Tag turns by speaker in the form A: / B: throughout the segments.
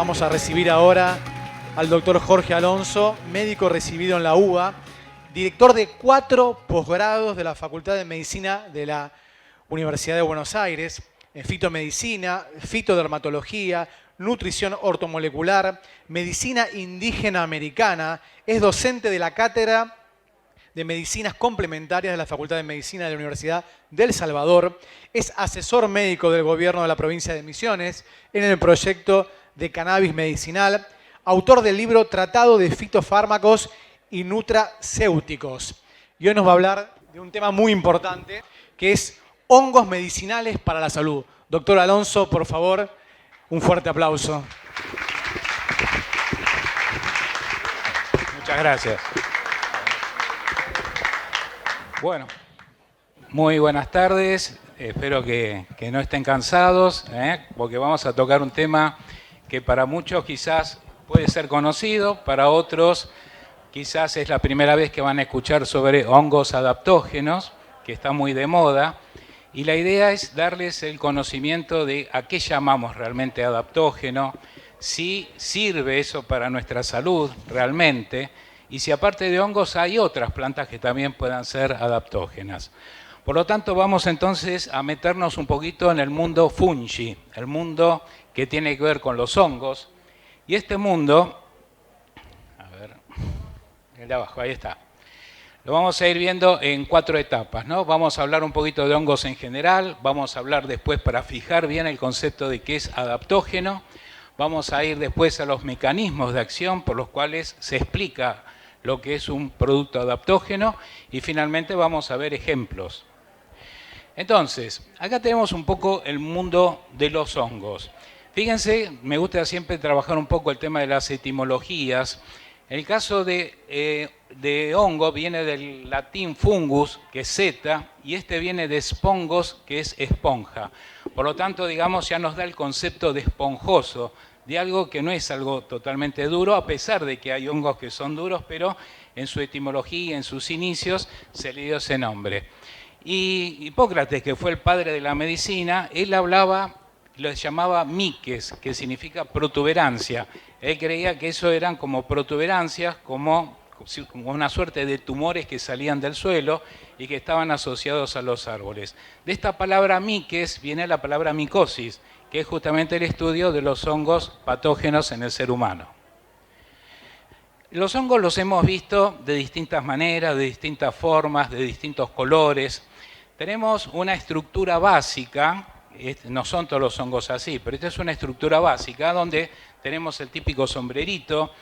A: Vamos a recibir ahora al doctor Jorge Alonso, médico recibido en la UBA, director de 4 posgrados de la Facultad de Medicina de la Universidad de Buenos Aires, en fitomedicina, fitodermatología, nutrición ortomolecular, medicina indígena americana, es docente de la cátedra de medicinas complementarias de la Facultad de Medicina de la Universidad de El Salvador, es asesor médico del gobierno de la provincia de Misiones en el proyecto de cannabis medicinal, autor del libro Tratado de Fitofármacos y Nutracéuticos. Y hoy nos va a hablar de un tema muy importante, que es hongos medicinales para la salud. Doctor Alonso, por favor, un fuerte aplauso.
B: Muchas gracias. Bueno, muy buenas tardes. Espero que no estén cansados, porque vamos a tocar un tema que para muchos quizás puede ser conocido, para otros quizás es la primera vez que van a escuchar sobre hongos adaptógenos, que está muy de moda, y la idea es darles el conocimiento de a qué llamamos realmente adaptógeno, si sirve eso para nuestra salud realmente, y si aparte de hongos hay otras plantas que también puedan ser adaptógenas. Por lo tanto, vamos entonces a meternos un poquito en el mundo fungi, el mundo que tiene que ver con los hongos. Y este mundo, a ver, el de abajo, ahí está. Lo vamos a ir viendo en 4 etapas, ¿no? Vamos a hablar un poquito de hongos en general, vamos a hablar después para fijar bien el concepto de qué es adaptógeno, vamos a ir después a los mecanismos de acción por los cuales se explica lo que es un producto adaptógeno y finalmente vamos a ver ejemplos. Entonces, acá tenemos un poco el mundo de los hongos. Fíjense, me gusta siempre trabajar un poco el tema de las etimologías. El caso de hongo viene del latín fungus, que es zeta, y este viene de spongos, que es esponja. Por lo tanto, digamos, ya nos da el concepto de esponjoso, de algo que no es algo totalmente duro, a pesar de que hay hongos que son duros, pero en su etimología, en sus inicios, se le dio ese nombre. Y Hipócrates, que fue el padre de la medicina, él hablaba, lo llamaba miques, que significa protuberancia. Él creía que eso eran como protuberancias, como una suerte de tumores que salían del suelo y que estaban asociados a los árboles. De esta palabra miques viene la palabra micosis, que es justamente el estudio de los hongos patógenos en el ser humano. Los hongos los hemos visto de distintas maneras, de distintas formas, de distintos colores. Tenemos una estructura básica, no son todos los hongos así, pero esta es una estructura básica donde tenemos el típico sombrerito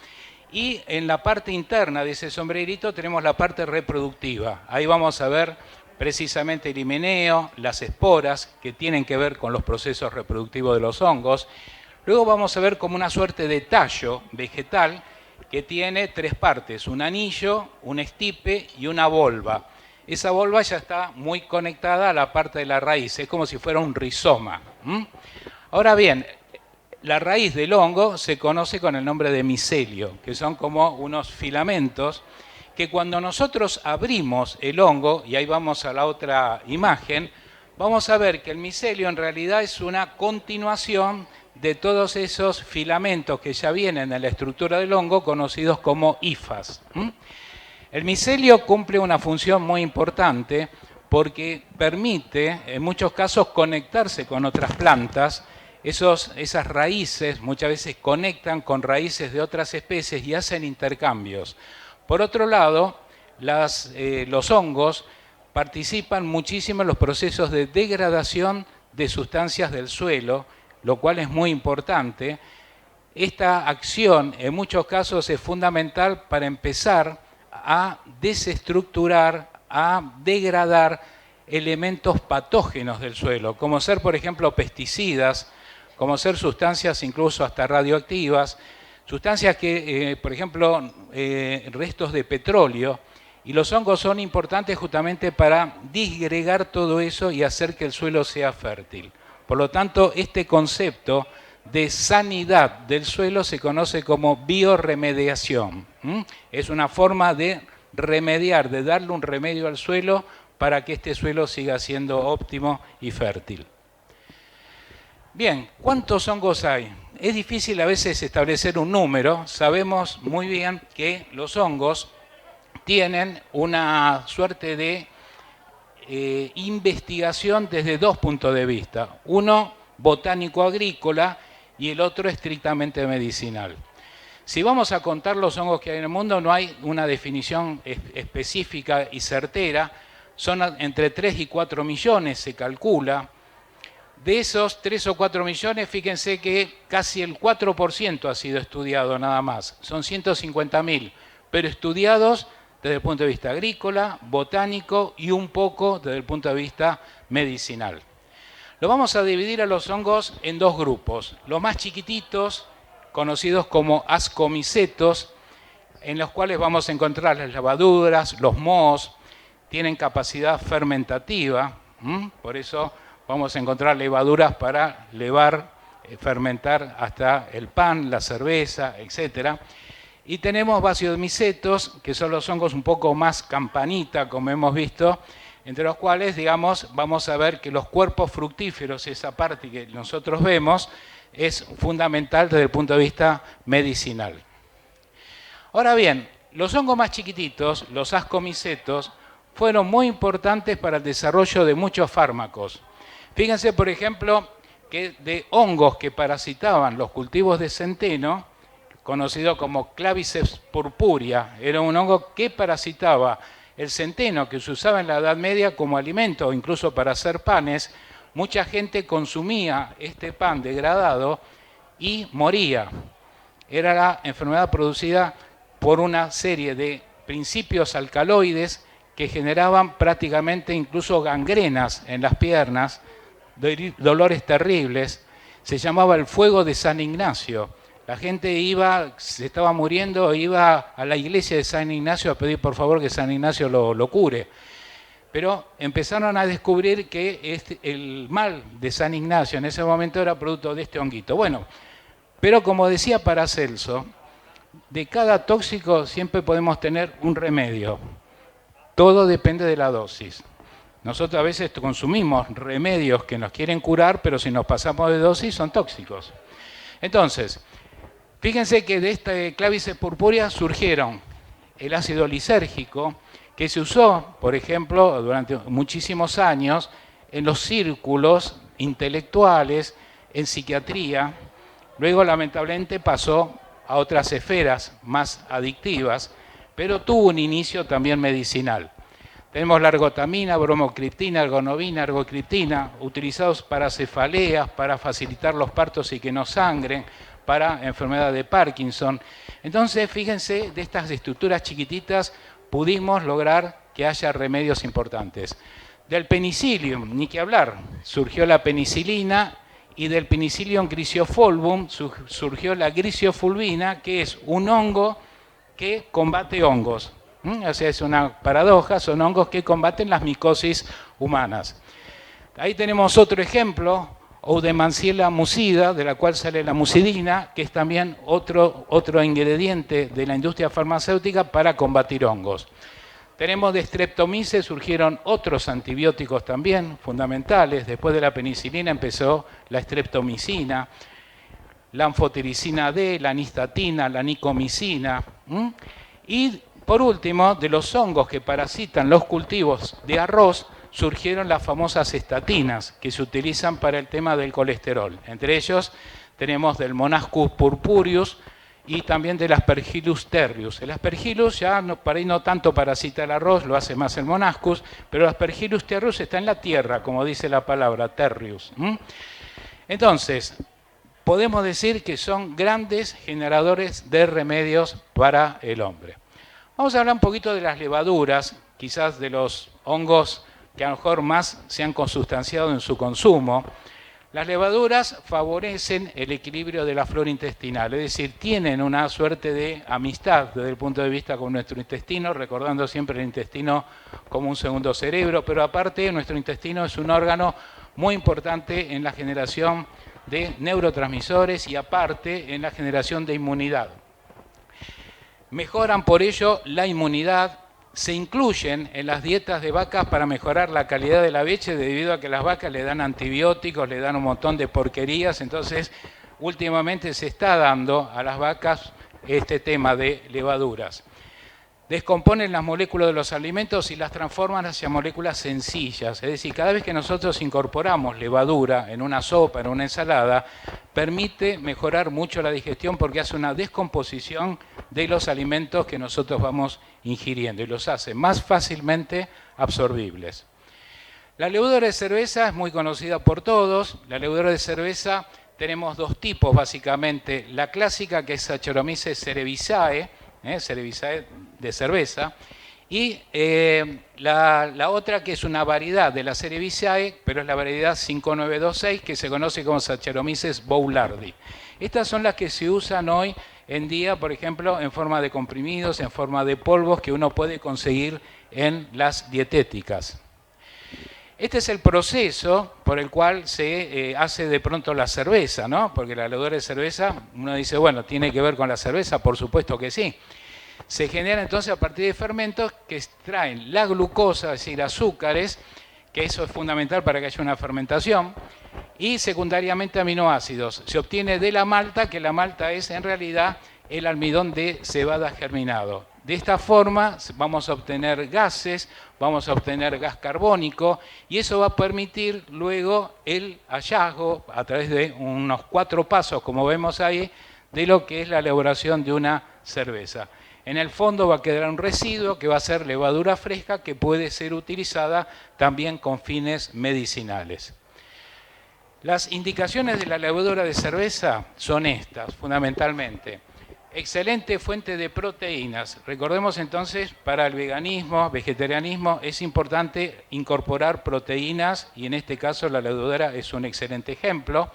B: y en la parte interna de ese sombrerito tenemos la parte reproductiva. Ahí vamos a ver precisamente el himeneo, las esporas que tienen que ver con los procesos reproductivos de los hongos. Luego vamos a ver como una suerte de tallo vegetal que tiene 3 partes, un anillo, un estipe y una volva. Esa volva ya está muy conectada a la parte de la raíz, es como si fuera un rizoma. Ahora bien, la raíz del hongo se conoce con el nombre de micelio, que son como unos filamentos que cuando nosotros abrimos el hongo, y ahí vamos a la otra imagen, vamos a ver que el micelio en realidad es una continuación de todos esos filamentos que ya vienen en la estructura del hongo, conocidos como hifas. El micelio cumple una función muy importante porque permite, en muchos casos, conectarse con otras plantas. Esas raíces muchas veces conectan con raíces de otras especies y hacen intercambios. Por otro lado, los hongos participan muchísimo en los procesos de degradación de sustancias del suelo, lo cual es muy importante. Esta acción en muchos casos es fundamental para empezar a desestructurar, a degradar elementos patógenos del suelo, como ser, por ejemplo, pesticidas, como ser sustancias incluso hasta radioactivas, sustancias que, por ejemplo, restos de petróleo, y los hongos son importantes justamente para disgregar todo eso y hacer que el suelo sea fértil. Por lo tanto, este concepto de sanidad del suelo se conoce como bioremediación. Es una forma de remediar, de darle un remedio al suelo para que este suelo siga siendo óptimo y fértil. Bien, ¿cuántos hongos hay? es difícil a veces establecer un número. Sabemos muy bien que los hongos tienen una suerte de investigación desde dos puntos de vista. Uno botánico-agrícola y el otro estrictamente medicinal. Si vamos a contar los hongos que hay en el mundo, no hay una definición específica y certera. Son entre 3 y 4 millones, se calcula. De esos 3 o 4 millones, fíjense que casi el 4% ha sido estudiado nada más. Son 150.000, pero estudiados desde el punto de vista agrícola, botánico y un poco desde el punto de vista medicinal. Lo vamos a dividir a los hongos en dos grupos. Los más chiquititos, conocidos como ascomicetos, en los cuales vamos a encontrar las levaduras, los mohos, tienen capacidad fermentativa, por eso vamos a encontrar levaduras para levar, fermentar hasta el pan, la cerveza, etc. Y tenemos basiomicetos, que son los hongos un poco más campanita, como hemos visto, entre los cuales, digamos, vamos a ver que los cuerpos fructíferos, esa parte que nosotros vemos, es fundamental desde el punto de vista medicinal. Ahora bien, los hongos más chiquititos, los ascomicetos, fueron muy importantes para el desarrollo de muchos fármacos. Fíjense, por ejemplo, que de hongos que parasitaban los cultivos de centeno, conocido como Claviceps purpurea, era un hongo que parasitaba el centeno, que se usaba en la Edad Media como alimento o incluso para hacer panes. Mucha gente consumía este pan degradado y moría. Era la enfermedad producida por una serie de principios alcaloides que generaban prácticamente incluso gangrenas en las piernas, dolores terribles. Se llamaba el fuego de San Ignacio. La gente iba, se estaba muriendo, iba a la iglesia de San Ignacio a pedir por favor que San Ignacio lo cure. Pero empezaron a descubrir que el mal de San Ignacio en ese momento era producto de este honguito. Bueno, pero como decía Paracelso, de cada tóxico siempre podemos tener un remedio. Todo depende de la dosis. Nosotros a veces consumimos remedios que nos quieren curar, pero si nos pasamos de dosis son tóxicos. Entonces, fíjense que de este Claviceps purpurea surgieron el ácido lisérgico, que se usó, por ejemplo, durante muchísimos años en los círculos intelectuales, en psiquiatría. Luego, lamentablemente, pasó a otras esferas más adictivas, pero tuvo un inicio también medicinal. Tenemos la ergotamina, bromocriptina, ergonovina, ergocriptina, utilizados para cefaleas, para facilitar los partos y que no sangren, para enfermedad de Parkinson. Entonces, fíjense, de estas estructuras chiquititas pudimos lograr que haya remedios importantes. Del penicillium, ni que hablar, surgió la penicilina, y del Penicillium griseofolvum surgió la grisiofulvina, que es un hongo que combate hongos. O sea, es una paradoja, son hongos que combaten las micosis humanas. Ahí tenemos otro ejemplo, Eudemanciella mucida, de la cual sale la mucidina, que es también otro ingrediente de la industria farmacéutica para combatir hongos. Tenemos de Streptomyces, surgieron otros antibióticos también fundamentales. Después de la penicilina empezó la streptomicina, la anfotericina D, la nistatina, la nicomicina. Y por último, de los hongos que parasitan los cultivos de arroz, surgieron las famosas estatinas que se utilizan para el tema del colesterol. Entre ellos tenemos del Monascus purpureus y también del Aspergillus tertius. El Aspergillus ya para ahí no tanto parasita el arroz, lo hace más el Monascus, pero el Aspergillus tertius está en la tierra, como dice la palabra, tertius. Entonces, podemos decir que son grandes generadores de remedios para el hombre. Vamos a hablar un poquito de las levaduras, quizás de los hongos que a lo mejor más se han consustanciado en su consumo. Las levaduras favorecen el equilibrio de la flora intestinal, es decir, tienen una suerte de amistad desde el punto de vista con nuestro intestino, recordando siempre el intestino como un segundo cerebro, pero aparte nuestro intestino es un órgano muy importante en la generación de neurotransmisores y aparte en la generación de inmunidad. Mejoran por ello la inmunidad, se incluyen en las dietas de vacas para mejorar la calidad de la leche debido a que las vacas le dan antibióticos, le dan un montón de porquerías, entonces últimamente se está dando a las vacas este tema de levaduras. Descomponen las moléculas de los alimentos y las transforman hacia moléculas sencillas. Es decir, cada vez que nosotros incorporamos levadura en una sopa, en una ensalada, permite mejorar mucho la digestión porque hace una descomposición de los alimentos que nosotros vamos ingiriendo y los hace más fácilmente absorbibles. La levadura de cerveza es muy conocida por todos. La levadura de cerveza tenemos dos tipos básicamente. La clásica, que es Saccharomyces cerevisiae, cerevisiae de cerveza, y la otra, que es una variedad de la Cerevisiae, pero es la variedad 5926, que se conoce como Saccharomyces boulardii. Estas son las que se usan hoy en día, por ejemplo, en forma de comprimidos, en forma de polvos, que uno puede conseguir en las dietéticas. Este es el proceso por el cual se hace de pronto la cerveza, ¿no? Porque la levadura de cerveza, uno dice, bueno, ¿tiene que ver con la cerveza? Por supuesto que sí. Se genera entonces a partir de fermentos que extraen la glucosa, es decir, azúcares, que eso es fundamental para que haya una fermentación, y secundariamente aminoácidos. Se obtiene de la malta, que la malta es en realidad el almidón de cebada germinado. De esta forma vamos a obtener gases, vamos a obtener gas carbónico, y eso va a permitir luego el hallazgo, a través de unos 4 pasos, como vemos ahí, de lo que es la elaboración de una cerveza. En el fondo va a quedar un residuo que va a ser levadura fresca, que puede ser utilizada también con fines medicinales. Las indicaciones de la levadura de cerveza son estas, fundamentalmente. Excelente fuente de proteínas. Recordemos entonces, para el veganismo, vegetarianismo, es importante incorporar proteínas, y en este caso la levadura es un excelente ejemplo.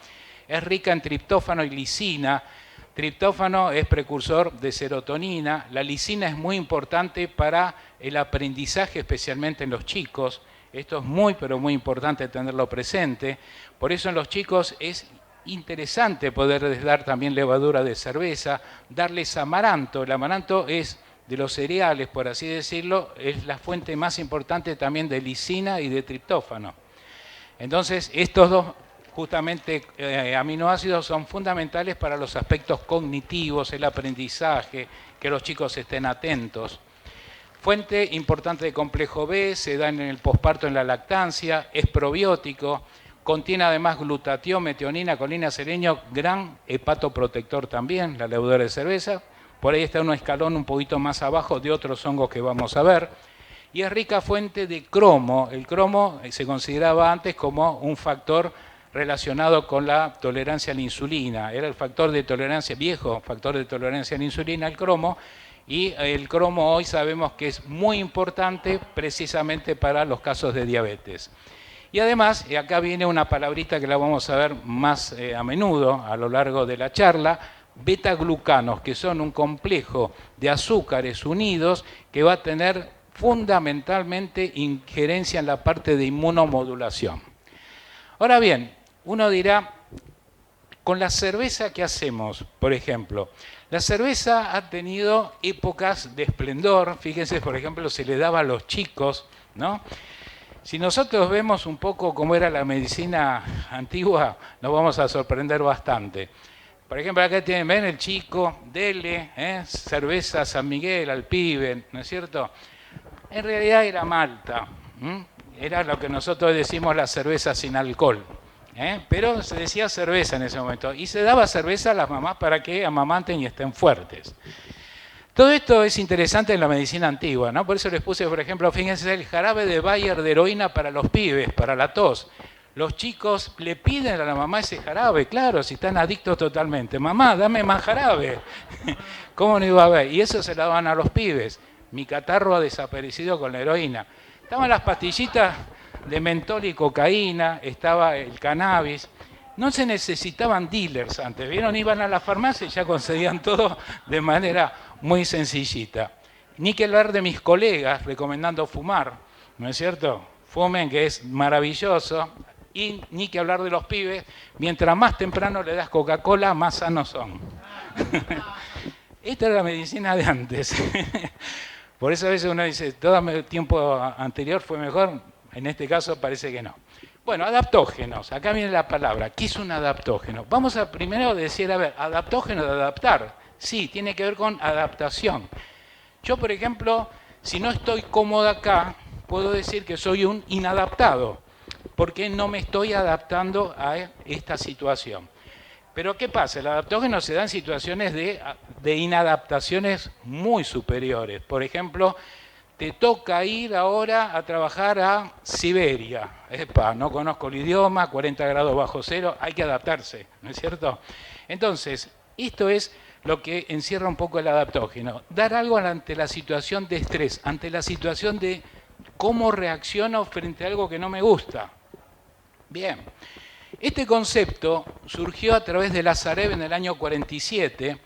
B: Es rica en triptófano y lisina. Triptófano es precursor de serotonina. La lisina es muy importante para el aprendizaje, especialmente en los chicos. Esto es muy, pero muy importante tenerlo presente. Por eso en los chicos es interesante poder dar también levadura de cerveza, darles amaranto. El amaranto es, de los cereales, por así decirlo, es la fuente más importante también de lisina y de triptófano. Entonces, estos dos justamente aminoácidos son fundamentales para los aspectos cognitivos, el aprendizaje, que los chicos estén atentos. Fuente importante de complejo B, se da en el posparto, en la lactancia, es probiótico, contiene además glutatión, metionina, colina, selenio, gran hepatoprotector también, la levadura de cerveza. Por ahí está un escalón un poquito más abajo de otros hongos que vamos a ver. Y es rica fuente de cromo. El cromo se consideraba antes como un factor relacionado con la tolerancia a la insulina. Era el factor de tolerancia, viejo factor de tolerancia a la insulina, el cromo. Y el cromo hoy sabemos que es muy importante precisamente para los casos de diabetes. Y además, acá viene una palabrita que la vamos a ver más a menudo a lo largo de la charla, beta-glucanos, que son un complejo de azúcares unidos que va a tener fundamentalmente injerencia en la parte de inmunomodulación. Ahora bien, uno dirá, con la cerveza, ¿qué hacemos? Por ejemplo, la cerveza ha tenido épocas de esplendor. Fíjense, por ejemplo, se le daba a los chicos, ¿no? Si nosotros vemos un poco cómo era la medicina antigua, nos vamos a sorprender bastante. Por ejemplo, acá tienen, ven el chico, dele, cerveza San Miguel al pibe, ¿no es cierto? En realidad era malta, era lo que nosotros decimos la cerveza sin alcohol. Pero se decía cerveza en ese momento, y se daba cerveza a las mamás para que amamanten y estén fuertes. Todo esto es interesante en la medicina antigua, ¿no? Por eso les puse, por ejemplo, fíjense, el jarabe de Bayer de heroína para los pibes, para la tos. Los chicos le piden a la mamá ese jarabe, claro, si están adictos totalmente. Mamá, dame más jarabe. ¿Cómo no iba a haber? Y eso se la daban a los pibes. Mi catarro ha desaparecido con la heroína. Estaban las pastillitas de mentol y cocaína, estaba el cannabis. No se necesitaban dealers antes, ¿vieron? Iban a la farmacia y ya conseguían todo de manera muy sencillita. Ni que hablar de mis colegas recomendando fumar, ¿no es cierto? Fumen, que es maravilloso. Y ni que hablar de los pibes, mientras más temprano le das Coca-Cola, más sanos son. Esta era la medicina de antes. Por eso a veces uno dice, todo el tiempo anterior fue mejor, en este caso parece que no. Bueno, adaptógenos, acá viene la palabra. ¿Qué es un adaptógeno? Vamos a primero decir, a ver, adaptógeno de adaptar. Sí, tiene que ver con adaptación. Yo, por ejemplo, si no estoy cómodo acá, puedo decir que soy un inadaptado, porque no me estoy adaptando a esta situación. Pero ¿qué pasa? El adaptógeno se da en situaciones de inadaptaciones muy superiores. Por ejemplo, te toca ir ahora a trabajar a Siberia. Epa, no conozco el idioma, 40 grados bajo cero, hay que adaptarse, ¿no es cierto? Entonces, esto es lo que encierra un poco el adaptógeno. Dar algo ante la situación de estrés, ante la situación de cómo reacciono frente a algo que no me gusta. Bien, este concepto surgió a través de Lazarev en el año 47,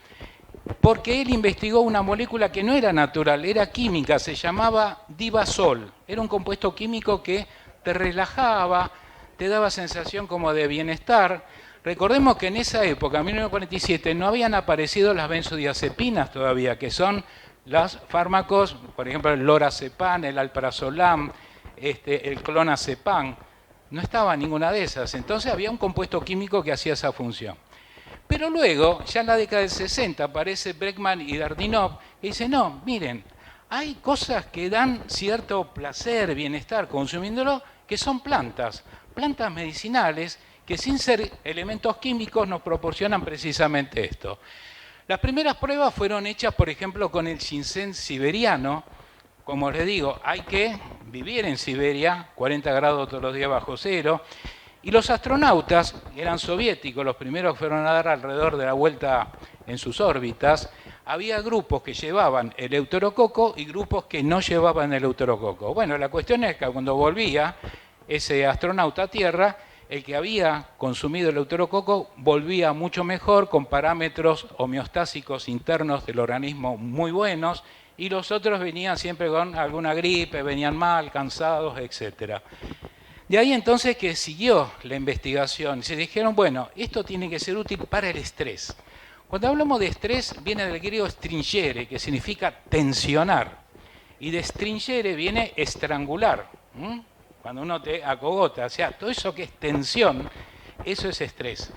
B: porque él investigó una molécula que no era natural, era química, se llamaba Divasol. Era un compuesto químico que te relajaba, te daba sensación como de bienestar. Recordemos que en esa época, en 1947, no habían aparecido las benzodiazepinas todavía, que son los fármacos, por ejemplo, el lorazepam, el alprazolam, el clonazepam. No estaba ninguna de esas. Entonces había un compuesto químico que hacía esa función. Pero luego, ya en la década del 60, aparece Bregman y Dardinov y dice, no, miren, hay cosas que dan cierto placer, bienestar consumiéndolo, que son plantas medicinales, que sin ser elementos químicos nos proporcionan precisamente esto. Las primeras pruebas fueron hechas, por ejemplo, con el ginseng siberiano. Como les digo, hay que vivir en Siberia, 40 grados todos los días bajo cero. Y los astronautas, eran soviéticos, los primeros fueron a dar alrededor de la vuelta en sus órbitas. Había grupos que llevaban el euterococo y grupos que no llevaban el euterococo. Bueno, la cuestión es que cuando volvía ese astronauta a Tierra, el que había consumido el euterococo volvía mucho mejor, con parámetros homeostásicos internos del organismo muy buenos, y los otros venían siempre con alguna gripe, venían mal, cansados, etc. De ahí entonces que siguió la investigación y se dijeron, bueno, esto tiene que ser útil para el estrés. Cuando hablamos de estrés viene del griego stringere, que significa tensionar, y de stringere viene estrangular. Cuando uno te acogota, o sea, todo eso que es tensión, eso es estrés.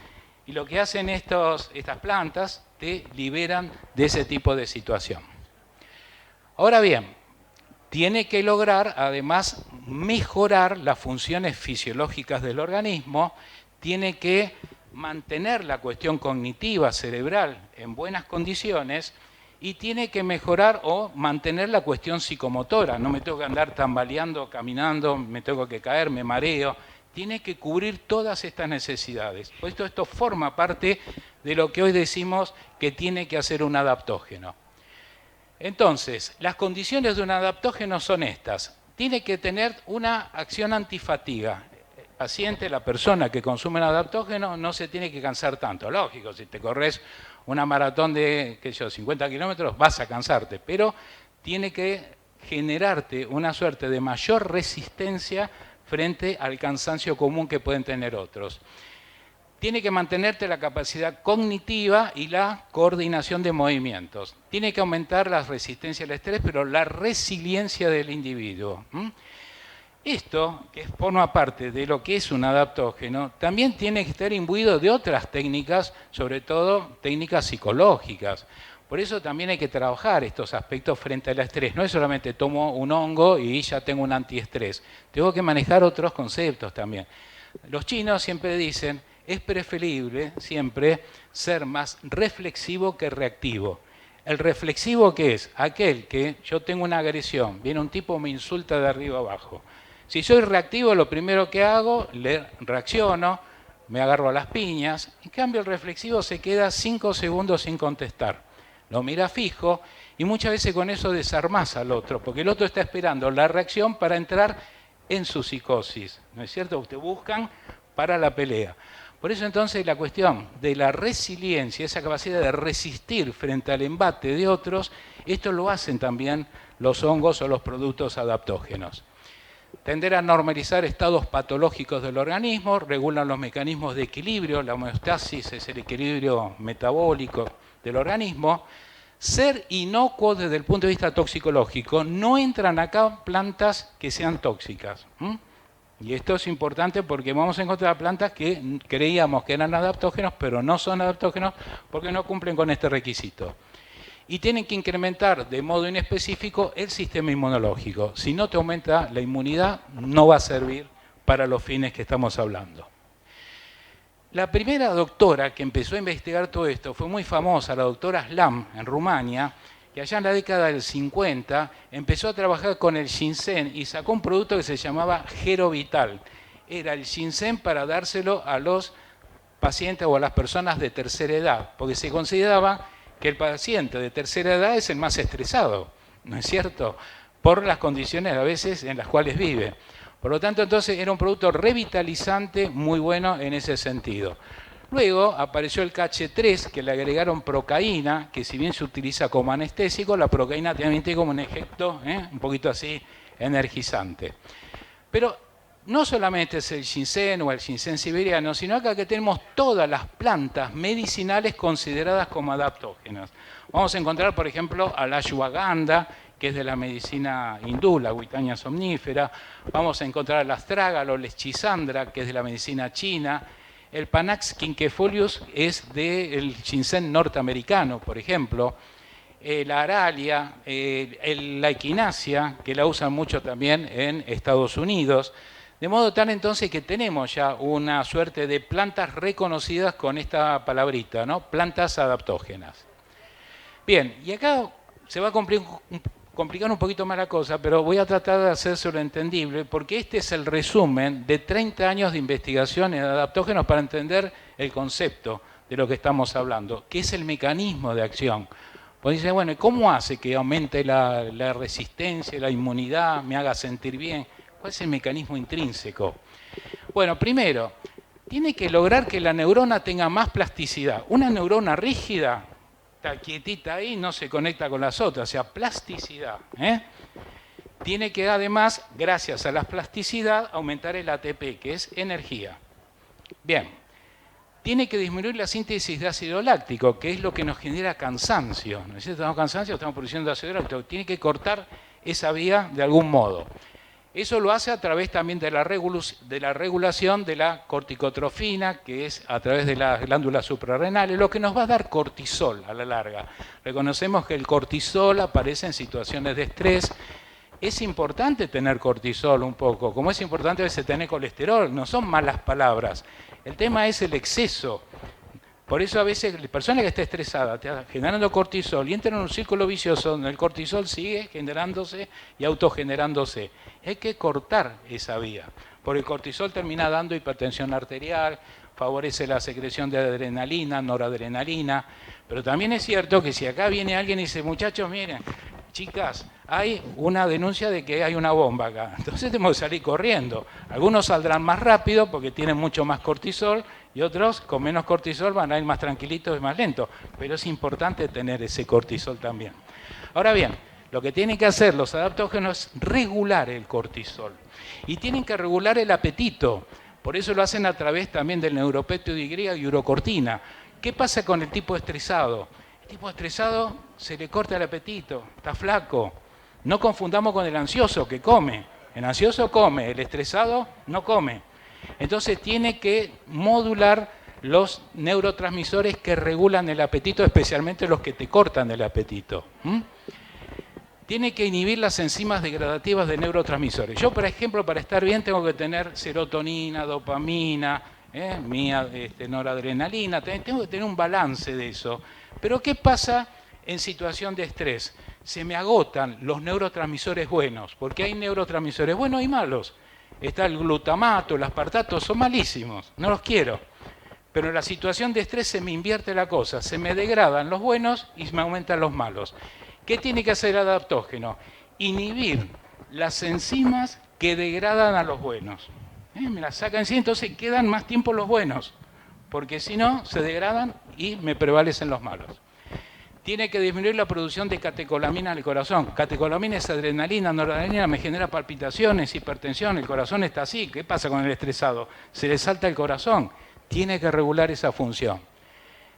B: Y lo que hacen estas plantas, te liberan de ese tipo de situación. Ahora bien, tiene que lograr, además, mejorar las funciones fisiológicas del organismo, tiene que mantener la cuestión cognitiva, cerebral, en buenas condiciones, y tiene que mejorar o mantener la cuestión psicomotora. No me tengo que andar tambaleando, caminando, me tengo que caer, me mareo. Tiene que cubrir todas estas necesidades. Por esto forma parte de lo que hoy decimos que tiene que hacer un adaptógeno. Entonces, las condiciones de un adaptógeno son estas. Tiene que tener una acción antifatiga. El paciente, la persona que consume un adaptógeno, no se tiene que cansar tanto. Lógico, si te corres una maratón de 50 kilómetros, vas a cansarte, pero tiene que generarte una suerte de mayor resistencia frente al cansancio común que pueden tener otros. Tiene que mantenerte la capacidad cognitiva y la coordinación de movimientos. Tiene que aumentar la resistencia al estrés, pero la resiliencia del individuo. Esto, que forma parte de lo que es un adaptógeno, también tiene que estar imbuido de otras técnicas, sobre todo técnicas psicológicas. Por eso también hay que trabajar estos aspectos frente al estrés. No es solamente tomo un hongo y ya tengo un antiestrés. Tengo que manejar otros conceptos también. Los chinos siempre dicen, es preferible siempre ser más reflexivo que reactivo. ¿El reflexivo qué es? Aquel que yo tengo una agresión, viene un tipo, me insulta de arriba abajo. Si soy reactivo, lo primero que hago, le reacciono, me agarro a las piñas. En cambio, el reflexivo se queda 5 segundos sin contestar. Lo mira fijo y muchas veces con eso desarmás al otro, porque el otro está esperando la reacción para entrar en su psicosis. ¿No es cierto? Ustedes buscan para la pelea. Por eso entonces la cuestión de la resiliencia, esa capacidad de resistir frente al embate de otros, esto lo hacen también los hongos o los productos adaptógenos. Tender a normalizar estados patológicos del organismo, regulan los mecanismos de equilibrio, la homeostasis es el equilibrio metabólico del organismo. Ser inocuo desde el punto de vista toxicológico, no entran acá plantas que sean tóxicas. Y esto es importante porque vamos a encontrar plantas que creíamos que eran adaptógenos, pero no son adaptógenos porque no cumplen con este requisito. Y tienen que incrementar de modo inespecífico el sistema inmunológico. Si no te aumenta la inmunidad, no va a servir para los fines que estamos hablando. La primera doctora que empezó a investigar todo esto fue muy famosa, la doctora Slam, en Rumania, que allá en la década del 50 empezó a trabajar con el ginseng y sacó un producto que se llamaba Gerovital. Era el ginseng para dárselo a los pacientes o a las personas de tercera edad, porque se consideraba que el paciente de tercera edad es el más estresado, ¿no es cierto?, por las condiciones a veces en las cuales vive. Por lo tanto, entonces era un producto revitalizante muy bueno en ese sentido. Luego apareció el KH3, que le agregaron procaína, que si bien se utiliza como anestésico, la procaína también tiene como un efecto un poquito así energizante. Pero no solamente es el ginseng o el ginseng siberiano, sino acá que tenemos todas las plantas medicinales consideradas como adaptógenas. Vamos a encontrar, por ejemplo, a la ashwagandha, que es de la medicina hindú, la Witania somnífera. Vamos a encontrar al astrágalo, la schizandra, que es de la medicina china. El Panax quinquefolius es del ginseng norteamericano, por ejemplo. La aralia, la equinacia, que la usan mucho también en Estados Unidos. De modo tal entonces que tenemos ya una suerte de plantas reconocidas con esta palabrita, ¿no? Plantas adaptógenas. Bien, y acá se va a complicar un poquito más la cosa, pero voy a tratar de hacérselo entendible, porque este es el resumen de 30 años de investigación en adaptógenos para entender el concepto de lo que estamos hablando, que es el mecanismo de acción. Pues dice, bueno, ¿cómo hace que aumente la resistencia, la inmunidad, me haga sentir bien? ¿Cuál es el mecanismo intrínseco? Bueno, primero, tiene que lograr que la neurona tenga más plasticidad. Una neurona rígida está quietita ahí, no se conecta con las otras, o sea, plasticidad. Tiene que además, gracias a la plasticidad, aumentar el ATP, que es energía. Bien, tiene que disminuir la síntesis de ácido láctico, que es lo que nos genera cansancio. ¿No es cierto? Tenemos cansancio, estamos produciendo ácido láctico. Tiene que cortar esa vía de algún modo. Eso lo hace a través también de la regulación de la corticotrofina, que es a través de las glándulas suprarrenales, lo que nos va a dar cortisol a la larga. Reconocemos que el cortisol aparece en situaciones de estrés. Es importante tener cortisol un poco, como es importante a veces tener colesterol, no son malas palabras. El tema es el exceso. Por eso a veces la persona que está estresada está generando cortisol y entra en un círculo vicioso donde el cortisol sigue generándose y autogenerándose. Hay que cortar esa vía, porque el cortisol termina dando hipertensión arterial, favorece la secreción de adrenalina, noradrenalina, pero también es cierto que si acá viene alguien y dice, muchachos, miren, chicas, hay una denuncia de que hay una bomba acá, entonces tenemos que salir corriendo. Algunos saldrán más rápido porque tienen mucho más cortisol y otros con menos cortisol van a ir más tranquilitos y más lentos, pero es importante tener ese cortisol también. Ahora bien, lo que tienen que hacer los adaptógenos es regular el cortisol y tienen que regular el apetito, por eso lo hacen a través también del neuropéptido Y y urocortina. ¿Qué pasa con el tipo estresado? El tipo estresado se le corta el apetito, está flaco. No confundamos con el ansioso que come. El ansioso come, el estresado no come. Entonces tiene que modular los neurotransmisores que regulan el apetito, especialmente los que te cortan el apetito. Tiene que inhibir las enzimas degradativas de neurotransmisores. Yo, por ejemplo, para estar bien tengo que tener serotonina, dopamina, noradrenalina, tengo que tener un balance de eso. Pero ¿qué pasa en situación de estrés? Se me agotan los neurotransmisores buenos, porque hay neurotransmisores buenos y malos. Está el glutamato, el aspartato, son malísimos, no los quiero. Pero en la situación de estrés se me invierte la cosa, se me degradan los buenos y me aumentan los malos. ¿Qué tiene que hacer el adaptógeno? Inhibir las enzimas que degradan a los buenos. Me las sacan sí, entonces quedan más tiempo los buenos, porque si no se degradan y me prevalecen los malos. Tiene que disminuir la producción de catecolamina en el corazón. Catecolamina es adrenalina, noradrenalina, me genera palpitaciones, hipertensión, el corazón está así. ¿Qué pasa con el estresado? Se le salta el corazón. Tiene que regular esa función.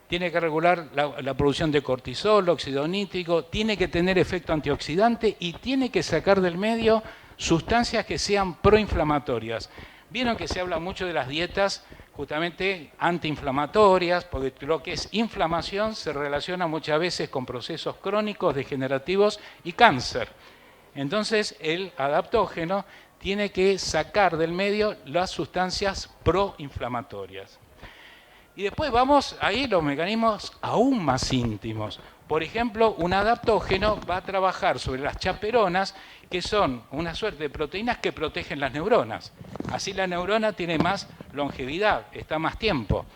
B: Tiene que regular la producción de cortisol, óxido nítrico, tiene que tener efecto antioxidante y tiene que sacar del medio sustancias que sean proinflamatorias. Vieron que se habla mucho de las dietas justamente antiinflamatorias, porque lo que es inflamación se relaciona muchas veces con procesos crónicos, degenerativos y cáncer. Entonces el adaptógeno tiene que sacar del medio las sustancias proinflamatorias. Y después vamos ahí los mecanismos aún más íntimos. Por ejemplo, un adaptógeno va a trabajar sobre las chaperonas, que son una suerte de proteínas que protegen las neuronas. Así la neurona tiene más longevidad, está más tiempo.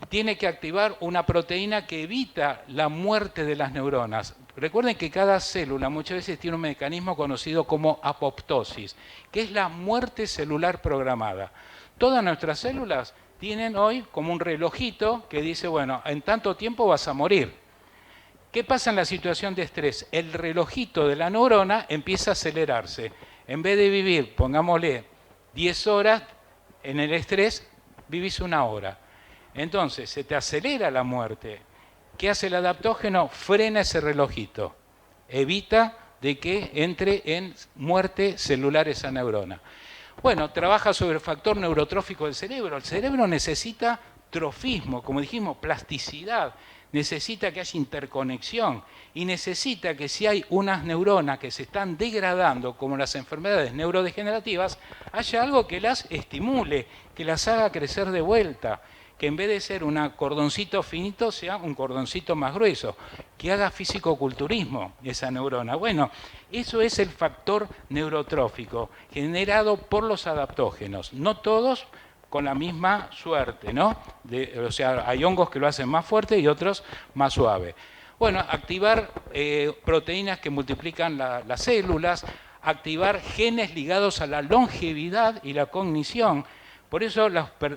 B: Tiene que activar una proteína que evita la muerte de las neuronas. Recuerden que cada célula muchas veces tiene un mecanismo conocido como apoptosis, que es la muerte celular programada. Todas nuestras células tienen hoy como un relojito que dice, bueno, en tanto tiempo vas a morir. ¿Qué pasa en la situación de estrés? El relojito de la neurona empieza a acelerarse. En vez de vivir, pongámosle, 10 horas, en el estrés vivís 1 hora. Entonces, se te acelera la muerte. ¿Qué hace el adaptógeno? Frena ese relojito. Evita de que entre en muerte celular esa neurona. Bueno, trabaja sobre el factor neurotrófico del cerebro. El cerebro necesita trofismo, como dijimos, plasticidad. Necesita que haya interconexión y necesita que si hay unas neuronas que se están degradando, como las enfermedades neurodegenerativas, haya algo que las estimule, que las haga crecer de vuelta, que en vez de ser un cordoncito finito sea un cordoncito más grueso, que haga fisicoculturismo esa neurona. Bueno, eso es el factor neurotrófico generado por los adaptógenos. No todos con la misma suerte, ¿no? O sea, hay hongos que lo hacen más fuerte y otros más suave. Bueno, activar proteínas que multiplican las células, activar genes ligados a la longevidad y la cognición. Por eso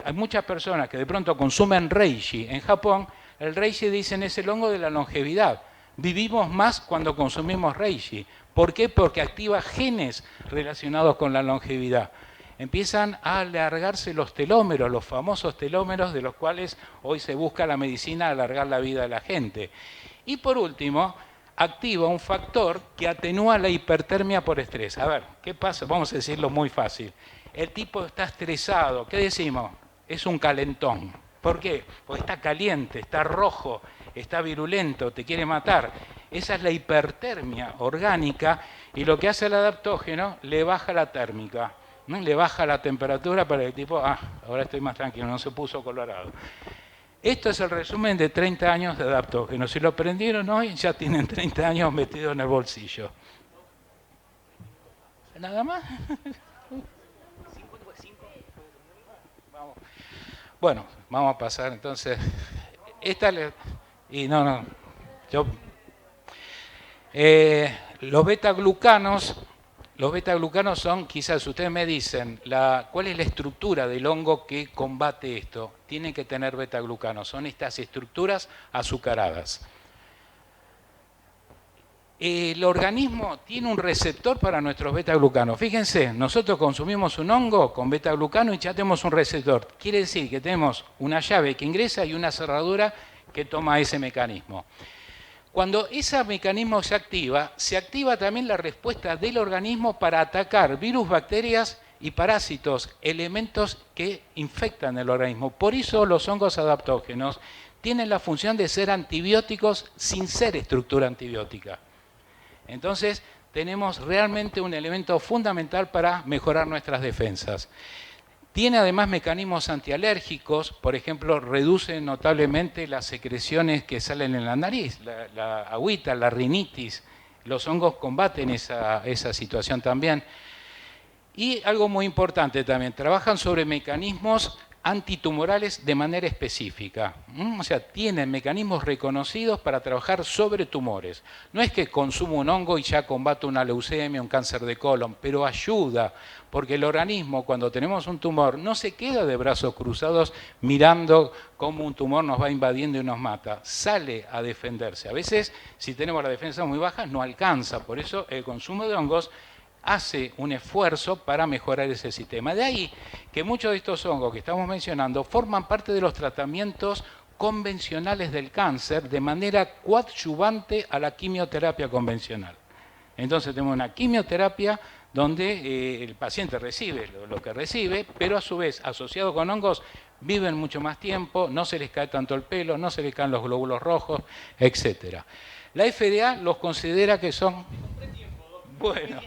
B: hay muchas personas que de pronto consumen reishi en Japón. El reishi dicen es el hongo de la longevidad. Vivimos más cuando consumimos reishi. ¿Por qué? Porque activa genes relacionados con la longevidad. Empiezan a alargarse los telómeros, los famosos telómeros de los cuales hoy se busca la medicina alargar la vida de la gente. Y por último, activa un factor que atenúa la hipertermia por estrés. A ver, ¿qué pasa? Vamos a decirlo muy fácil. El tipo está estresado, ¿qué decimos? Es un calentón. ¿Por qué? Porque está caliente, está rojo, está virulento, te quiere matar. Esa es la hipertermia orgánica y lo que hace el adaptógeno le baja la térmica. ¿No? Le baja la temperatura para que el tipo, ahora estoy más tranquilo, no se puso colorado. Esto es el resumen de 30 años de adaptógeno. Si lo aprendieron hoy, ya tienen 30 años metidos en el bolsillo. ¿Nada más? Bueno, vamos a pasar entonces. Los beta-glucanos. Los beta-glucanos son, quizás ustedes me dicen, ¿cuál es la estructura del hongo que combate esto? Tienen que tener beta-glucanos, son estas estructuras azucaradas. El organismo tiene un receptor para nuestros beta-glucanos. Fíjense, nosotros consumimos un hongo con beta-glucano y ya tenemos un receptor. Quiere decir que tenemos una llave que ingresa y una cerradura que toma ese mecanismo. Cuando ese mecanismo se activa también la respuesta del organismo para atacar virus, bacterias y parásitos, elementos que infectan el organismo. Por eso los hongos adaptógenos tienen la función de ser antibióticos sin ser estructura antibiótica. Entonces, tenemos realmente un elemento fundamental para mejorar nuestras defensas. Tiene además mecanismos antialérgicos, por ejemplo, reduce notablemente las secreciones que salen en la nariz, la agüita, la rinitis. Los hongos combaten esa situación también. Y algo muy importante también, trabajan sobre mecanismos antitumorales de manera específica. O sea, tienen mecanismos reconocidos para trabajar sobre tumores. No es que consumo un hongo y ya combate una leucemia, un cáncer de colon, pero ayuda, porque el organismo, cuando tenemos un tumor, no se queda de brazos cruzados mirando cómo un tumor nos va invadiendo y nos mata. Sale a defenderse. A veces, si tenemos la defensa muy baja, no alcanza. Por eso, el consumo de hongos hace un esfuerzo para mejorar ese sistema. De ahí que muchos de estos hongos que estamos mencionando forman parte de los tratamientos convencionales del cáncer de manera coadyuvante a la quimioterapia convencional. Entonces tenemos una quimioterapia donde el paciente recibe lo que recibe, pero a su vez, asociado con hongos, viven mucho más tiempo, no se les cae tanto el pelo, no se les caen los glóbulos rojos, etc. La FDA los considera que son... Bueno,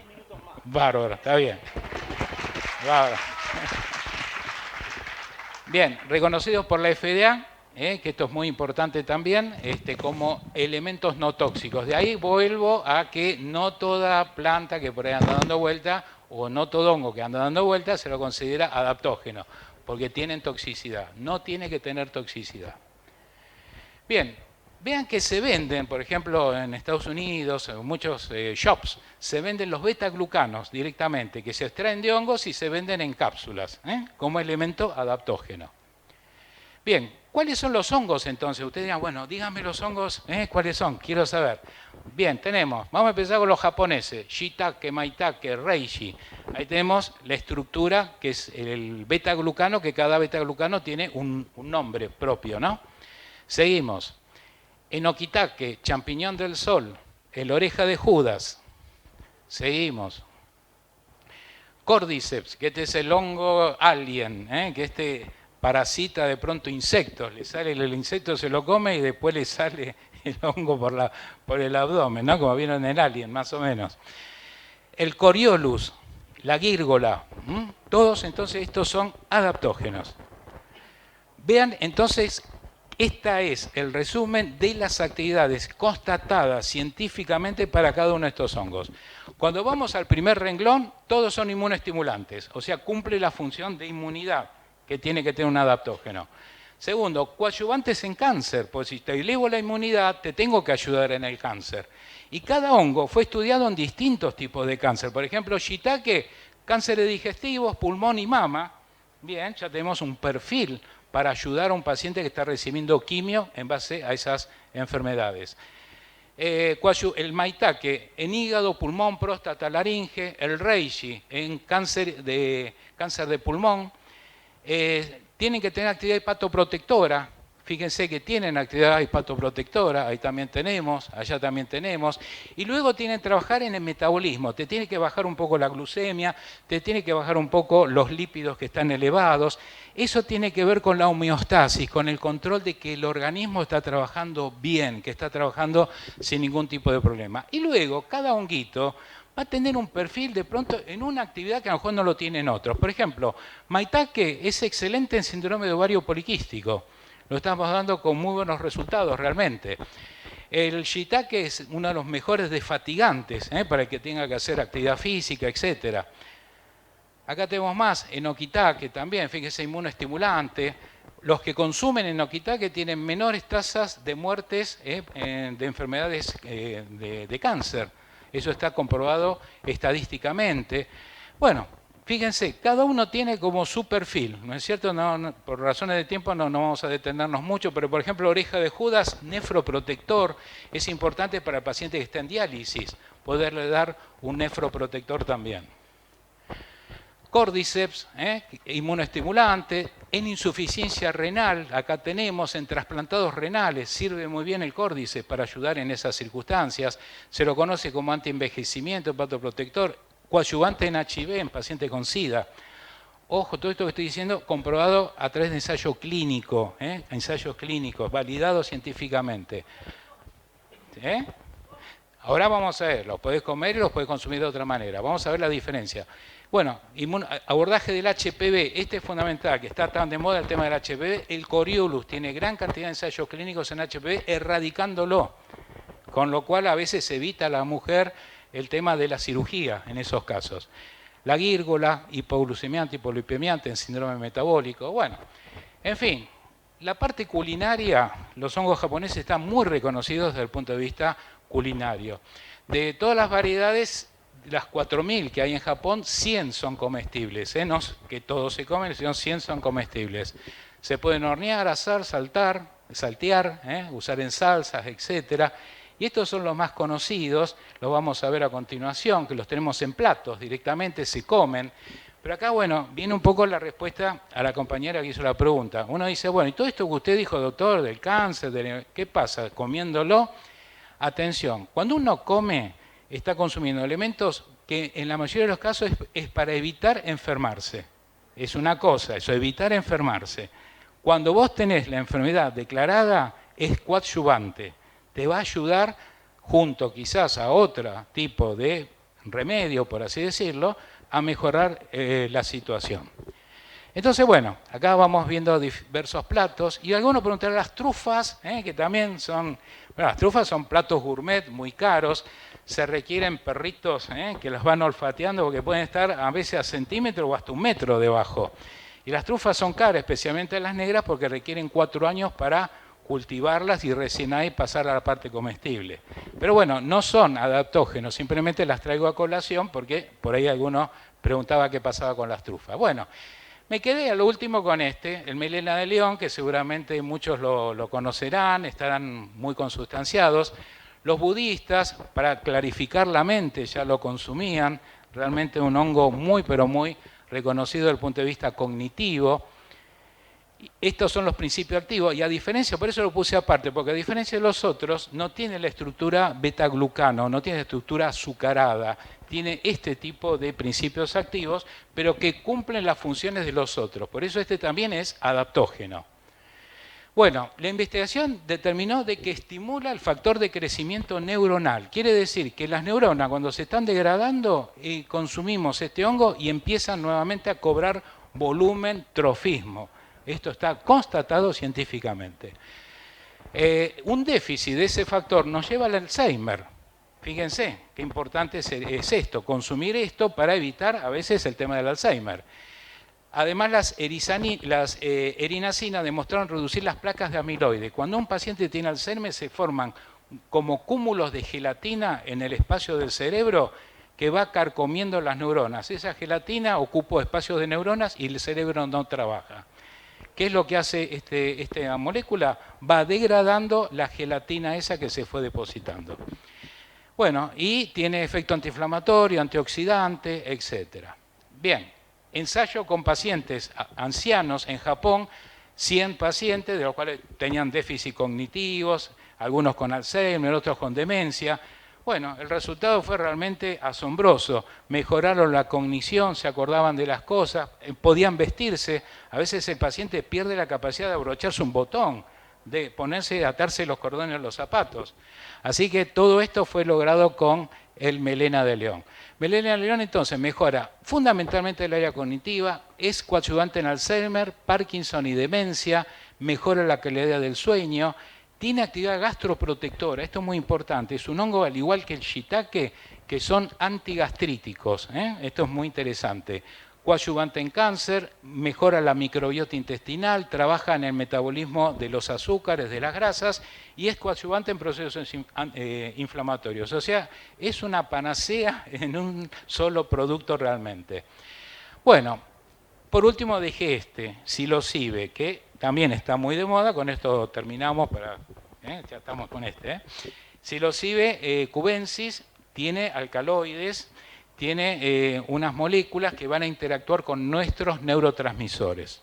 B: bárbaro, está bien. Bárbaro. Bien, reconocidos por la FDA, que esto es muy importante también, como elementos no tóxicos. De ahí vuelvo a que no toda planta que por ahí anda dando vuelta, o no todo hongo que anda dando vuelta, se lo considera adaptógeno, porque tienen toxicidad. No tiene que tener toxicidad. Bien, vean que se venden, por ejemplo, en Estados Unidos, en muchos shops, se venden los beta-glucanos directamente, que se extraen de hongos y se venden en cápsulas, como elemento adaptógeno. Bien, ¿cuáles son los hongos entonces? Ustedes dirán, bueno, díganme los hongos, ¿cuáles son? Quiero saber. Bien, vamos a empezar con los japoneses, shiitake, maitake, reishi. Ahí tenemos la estructura, que es el beta-glucano, que cada beta-glucano tiene un nombre propio, ¿no? Seguimos. Enokitake, champiñón del sol, el oreja de Judas. Seguimos. Cordyceps, que este es el hongo alien, que parasita de pronto insectos, le sale el insecto, se lo come y después le sale el hongo por el abdomen, ¿no? Como vieron en el Alien, más o menos. El Coriolus, la gírgola, todos entonces estos son adaptógenos. Vean entonces, este es el resumen de las actividades constatadas científicamente para cada uno de estos hongos. Cuando vamos al primer renglón, todos son inmunoestimulantes, o sea, cumple la función de inmunidad que tiene que tener un adaptógeno. Segundo, coadyuvantes en cáncer, pues si te elevo la inmunidad, te tengo que ayudar en el cáncer. Y cada hongo fue estudiado en distintos tipos de cáncer. Por ejemplo, shiitake, cánceres digestivos, pulmón y mama. Bien, ya tenemos un perfil para ayudar a un paciente que está recibiendo quimio en base a esas enfermedades. El maitake en hígado, pulmón, próstata, laringe. El reishi en cáncer de pulmón. Tienen que tener actividad hepatoprotectora. Fíjense que tienen actividad hepatoprotectora, ahí también tenemos, allá también tenemos. Y luego tienen que trabajar en el metabolismo. Te tiene que bajar un poco la glucemia, te tiene que bajar un poco los lípidos que están elevados. Eso tiene que ver con la homeostasis, con el control de que el organismo está trabajando bien, que está trabajando sin ningún tipo de problema. Y luego, cada honguito va a tener un perfil de pronto en una actividad que a lo mejor no lo tienen otros. Por ejemplo, maitake es excelente en síndrome de ovario poliquístico. Lo estamos dando con muy buenos resultados realmente. El shiitake es uno de los mejores desfatigantes para el que tenga que hacer actividad física, etc. Acá tenemos más, enokitake también, fíjese, inmunoestimulante. Los que consumen enokitake tienen menores tasas de muertes de enfermedades de cáncer. Eso está comprobado estadísticamente. Bueno, fíjense, cada uno tiene como su perfil, ¿no es cierto? Por razones de tiempo no vamos a detenernos mucho, pero por ejemplo, oreja de Judas, nefroprotector, es importante para el paciente que está en diálisis, poderle dar un nefroprotector también. Cordyceps, inmunoestimulante. En insuficiencia renal, acá tenemos, en trasplantados renales, sirve muy bien el Cordyceps para ayudar en esas circunstancias. Se lo conoce como antienvejecimiento, hepatoprotector, coadyuvante en HIV, en paciente con SIDA. Ojo, todo esto que estoy diciendo, comprobado a través de ensayo clínico, ensayos clínicos, validados científicamente. Ahora vamos a ver, los podés comer y los podés consumir de otra manera. Vamos a ver la diferencia. Bueno, abordaje del HPV, este es fundamental, que está tan de moda el tema del HPV. El Coriolus tiene gran cantidad de ensayos clínicos en HPV, erradicándolo, con lo cual a veces evita a la mujer el tema de la cirugía en esos casos. La gírgola, hipoglucemiante, hipolipemiante en síndrome metabólico. Bueno, en fin, la parte culinaria, los hongos japoneses están muy reconocidos desde el punto de vista culinario. De todas las variedades, las 4.000 que hay en Japón, 100 son comestibles. No que todos se comen, sino 100 son comestibles. Se pueden hornear, asar, saltear, usar en salsas, etc. Y estos son los más conocidos, los vamos a ver a continuación, que los tenemos en platos directamente, se comen. Pero acá, bueno, viene un poco la respuesta a la compañera que hizo la pregunta. Uno dice, bueno, y todo esto que usted dijo, doctor, del cáncer, ¿qué pasa comiéndolo? Atención, cuando uno come, está consumiendo elementos que en la mayoría de los casos es para evitar enfermarse. Es una cosa, eso, evitar enfermarse. Cuando vos tenés la enfermedad declarada, es coadyuvante. Te va a ayudar, junto quizás a otro tipo de remedio, por así decirlo, a mejorar la situación. Entonces, bueno, acá vamos viendo diversos platos y algunos preguntarán las trufas, que también son, bueno, las trufas son platos gourmet muy caros, se requieren perritos que los van olfateando porque pueden estar a veces a centímetros o hasta 1 metro debajo. Y las trufas son caras, especialmente las negras, porque requieren 4 años para cultivarlas y recién ahí pasar a la parte comestible. Pero bueno, no son adaptógenos, simplemente las traigo a colación porque por ahí alguno preguntaba qué pasaba con las trufas. Bueno, me quedé a lo último con el melena de león, que seguramente muchos lo conocerán, estarán muy consustanciados. Los budistas, para clarificar la mente, ya lo consumían, realmente un hongo muy, pero muy reconocido desde el punto de vista cognitivo. Estos son los principios activos y a diferencia, por eso lo puse aparte, porque a diferencia de los otros, no tiene la estructura beta-glucano, no tiene la estructura azucarada, tiene este tipo de principios activos, pero que cumplen las funciones de los otros. Por eso este también es adaptógeno. Bueno, la investigación determinó de que estimula el factor de crecimiento neuronal. Quiere decir que las neuronas, cuando se están degradando, consumimos este hongo y empiezan nuevamente a cobrar volumen, trofismo. Esto está constatado científicamente. Un déficit de ese factor nos lleva al Alzheimer. Fíjense qué importante es esto, consumir esto para evitar a veces el tema del Alzheimer. Además, las erinacina demostraron reducir las placas de amiloide. Cuando un paciente tiene Alzheimer se forman como cúmulos de gelatina en el espacio del cerebro que va carcomiendo las neuronas. Esa gelatina ocupa espacios de neuronas y el cerebro no trabaja. ¿Qué es lo que hace esta molécula? Va degradando la gelatina esa que se fue depositando. Bueno, y tiene efecto antiinflamatorio, antioxidante, etc. Bien, ensayo con pacientes ancianos en Japón, 100 pacientes, de los cuales tenían déficit cognitivos, algunos con Alzheimer, otros con demencia. Bueno, el resultado fue realmente asombroso. Mejoraron la cognición, se acordaban de las cosas, podían vestirse. A veces el paciente pierde la capacidad de abrocharse un botón, de atarse los cordones a los zapatos. Así que todo esto fue logrado con el melena de león. Melena de león entonces mejora fundamentalmente el área cognitiva, es coadyuvante en Alzheimer, Parkinson y demencia, mejora la calidad del sueño, tiene actividad gastroprotectora, esto es muy importante, es un hongo al igual que el shiitake que son antigastríticos, esto es muy interesante. Coadyuvante en cáncer, mejora la microbiota intestinal, trabaja en el metabolismo de los azúcares, de las grasas y es coadyuvante en procesos inflamatorios. O sea, es una panacea en un solo producto realmente. Bueno, por último dejé psilocibe, que también está muy de moda, con esto terminamos, ya estamos con Psilocibe cubensis tiene alcaloides, tiene unas moléculas que van a interactuar con nuestros neurotransmisores.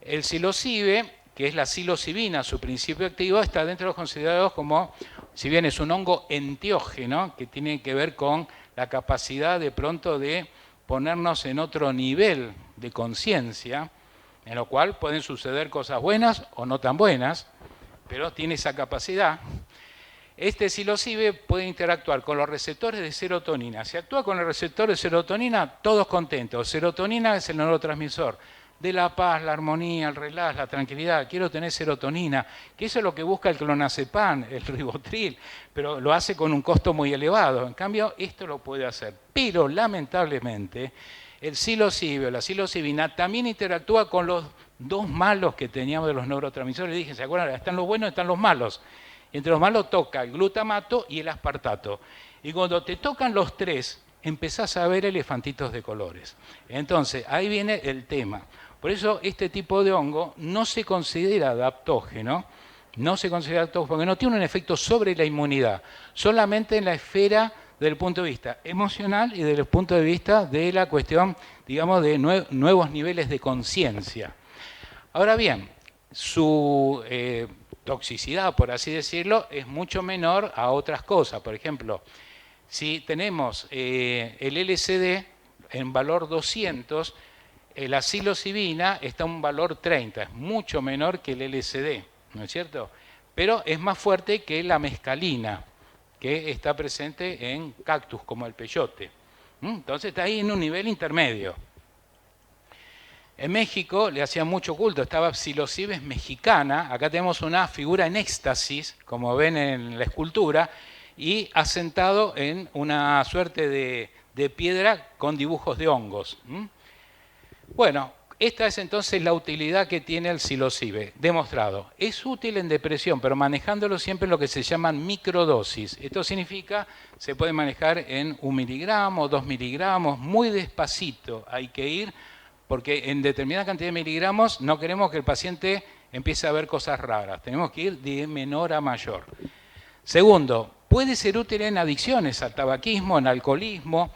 B: El psilocibe, que es la psilocibina, su principio activo, está dentro de los considerados como, si bien es un hongo enteógeno, que tiene que ver con la capacidad de pronto de ponernos en otro nivel de conciencia, en lo cual pueden suceder cosas buenas o no tan buenas, pero tiene esa capacidad. Este psilocibe puede interactuar con los receptores de serotonina. Si actúa con el receptor de serotonina, todos contentos. Serotonina es el neurotransmisor de la paz, la armonía, el relax, la tranquilidad. Quiero tener serotonina, que eso es lo que busca el clonazepam, el ribotril, pero lo hace con un costo muy elevado. En cambio, esto lo puede hacer. Pero, lamentablemente, el psilocibe o la psilocibina también interactúa con los dos malos que teníamos de los neurotransmisores. Dije, ¿se acuerdan? Están los buenos y están los malos. Y entre los malos toca el glutamato y el aspartato. Y cuando te tocan los tres, empezás a ver elefantitos de colores. Entonces, ahí viene el tema. Por eso este tipo de hongo no se considera adaptógeno, porque no tiene un efecto sobre la inmunidad, solamente en la esfera desde el punto de vista emocional y desde el punto de vista de la cuestión, digamos, de nuevos niveles de conciencia. Ahora bien, su toxicidad, por así decirlo, es mucho menor a otras cosas. Por ejemplo, Si tenemos el LSD en valor 200, la psilocibina está en un valor 30, es mucho menor que el LSD, ¿no es cierto? Pero es más fuerte que la mescalina, que está presente en cactus como el peyote. Entonces está ahí en un nivel intermedio. En México le hacían mucho culto, estaba psilocibes mexicana, acá tenemos una figura en éxtasis, como ven en la escultura, y asentado en una suerte de piedra con dibujos de hongos. Bueno, esta es entonces la utilidad que tiene el psilocibe, demostrado. Es útil en depresión, pero manejándolo siempre en lo que se llaman microdosis. Esto significa, se puede manejar en 1 miligramo, 2 miligramos, muy despacito hay que ir, porque en determinada cantidad de miligramos no queremos que el paciente empiece a ver cosas raras. Tenemos que ir de menor a mayor. Segundo, puede ser útil en adicciones al tabaquismo, en alcoholismo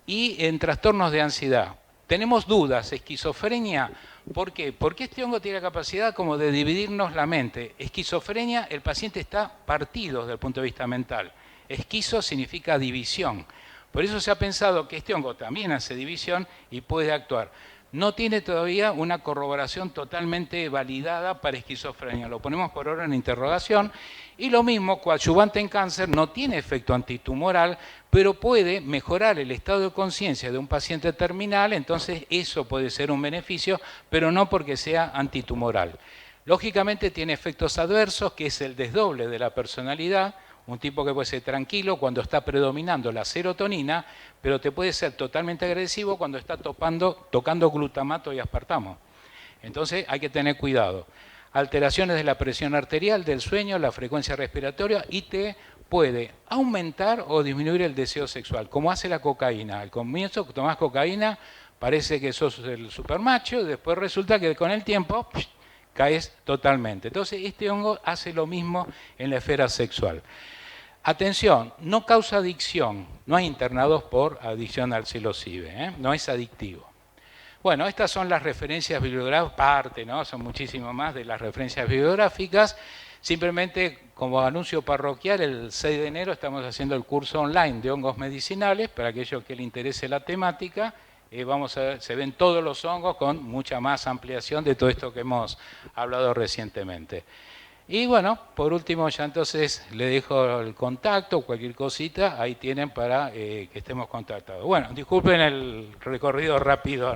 B: y en trastornos de ansiedad. Tenemos dudas, esquizofrenia, ¿por qué? Porque este hongo tiene la capacidad como de dividirnos la mente. Esquizofrenia, el paciente está partido desde el punto de vista mental. Esquizo significa división. Por eso se ha pensado que este hongo también hace división y puede actuar. No tiene todavía una corroboración totalmente validada para esquizofrenia. Lo ponemos por ahora en interrogación. Y lo mismo, coadyuvante en cáncer, no tiene efecto antitumoral, pero puede mejorar el estado de conciencia de un paciente terminal, entonces eso puede ser un beneficio, pero no porque sea antitumoral. Lógicamente tiene efectos adversos, que es el desdoble de la personalidad, un tipo que puede ser tranquilo cuando está predominando la serotonina, pero te puede ser totalmente agresivo cuando está tocando glutamato y aspartamo. Entonces hay que tener cuidado. Alteraciones de la presión arterial, del sueño, la frecuencia respiratoria y te puede aumentar o disminuir el deseo sexual, como hace la cocaína. Al comienzo tomás cocaína, parece que sos el supermacho, y después resulta que con el tiempo caes totalmente. Entonces este hongo hace lo mismo en la esfera sexual. Atención, no causa adicción, no hay internados por adicción al psilocibe, no es adictivo. Bueno, estas son las referencias bibliográficas, parte, ¿no? Son muchísimo más de las referencias bibliográficas. Simplemente, como anuncio parroquial, el 6 de enero estamos haciendo el curso online de hongos medicinales, para aquellos que les interese la temática. Vamos a ver, se ven todos los hongos con mucha más ampliación de todo esto que hemos hablado recientemente. Y bueno, por último ya entonces le dejo el contacto, cualquier cosita, ahí tienen para que estemos contactados. Bueno, disculpen el recorrido rápido,